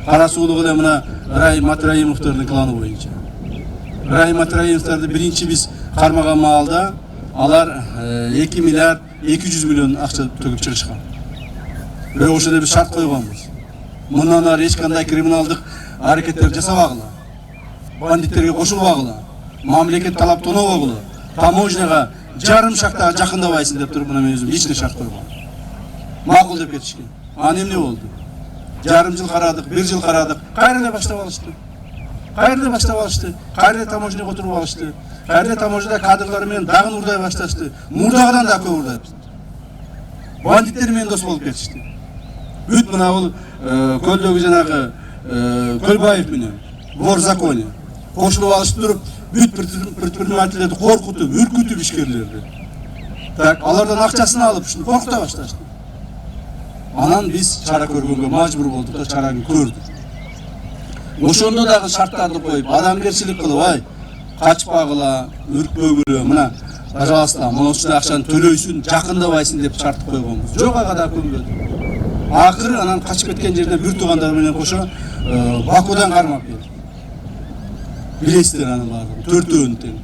кара суулук эле мына Райым Матраимовдордун кланы боюнча. Райым Матраимовдорду биринчи биз кармаган маалда алар 2 миллиард 200 миллион акча төгүп чыгышкан. Бирок ошондо биз шарт койгонбуз. Мындан ары эч кандай криминалдык аракеттер жасабагыла. Бандиттерге кошулбагыла. Мамлекет талап тонобогула. Таможняга жарым шакта жакындабайсың деп туруп мына мен өзүм личный шарт койгом. Макул деп кетишкен. Аны эмне болду? Жарым жыл карадык, 1 жыл карадык. Кайрадан баштап алышты. Кайрадан таможняга отуруп алышты. Кайрадан таможняда кадрлар менен дагы урдай башташты. Мурдагыдан да көп урдайт. Бандиттер менен дос болуп кетишти. Бүт мына бул көлдөгү жанагы Көлбаев менен вор законе кошулуп алышып туруп бүт предпринимательдерди коркутуп, үркүтүп ишкерлерди. Так, алардан акчасын алып, ушуну коркута башташты. Анан биз чара көргөнгө мажбур болдук да чараны көрдүк. Ошондо дагы шарттарды коюп, адамгерчилик кылып, ай, качпагыла, үркпөгүлө, мына, пожалуйста, мына ушул акчаны төлөйсүн, жакындабайсың деп шарт койгонбуз. Жок, ага да көнбөдү. Акыры анан качып кеткен жерден бир туугандар менен кошо Бакудан кармап келди. Билесиздер анын баардыгын, 4-өн тең.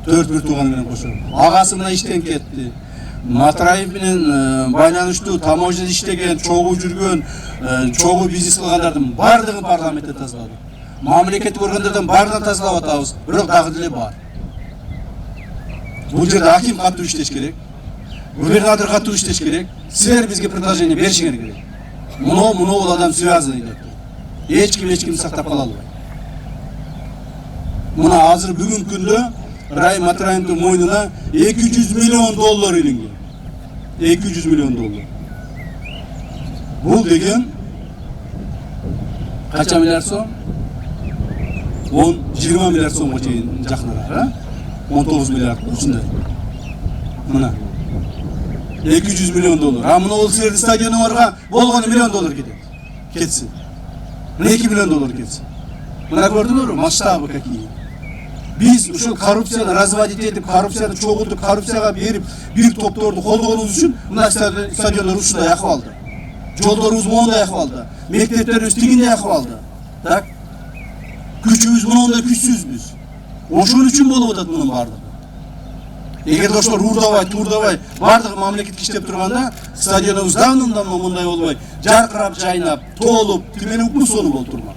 4 бир тууган менен кошо. Агасы мына иштен кетти. Матраев менен байланыштуу таможняда иштеген, чогуу жүргөн, чогуу бизнес кылгандардын баардыгын парламентте тазаладык. Мамлекеттик органдардан баардыгын тазалап атабыз, бирок дагы деле бар. Бул жерде аким катуу иштеш керек. Губернатор катуу иштеш керек. Силер бизге предложение беришиңер керек. Муну бул адам связанный деп. Эч ким сактап кала албайт. Мына азыр бүгүнкү күндө Райым Матраимовдун мойнуна 200 миллион доллар илинген. 200 миллион доллар. Бул деген канча миллиард сом? 20 миллиард сомго чейин жакыныраак, 19 миллиард ушундай. Мына 200 миллион доллар. А мына ол силердин стадионуңарга болгону миллион доллар кетет. Кетсин. Мына 2 миллион доллар кетсин. Мына көрдүңөрбү масштабы какие? Биз ушул коррупцияны разводить этип, коррупцияны чогултуп, коррупцияга берип, бир топторду колдогонубуз үчүн мына стадиондор ушундай акыбалда. Жолдорубуз моундай акыбалда. Мектептерибиз тигиндей акыбалда. Так? Күчүбүз моундай күчсүзбүз. Ошон үчүн болуп атат мунун баардыгы. Эгер ошолор уурдабай, баардыгы мамлекетке иштеп турганда, стадионубуз давным-давно мындай болбой, жаркырап, жайнап, толуп, тимени укмуш болуп турмак.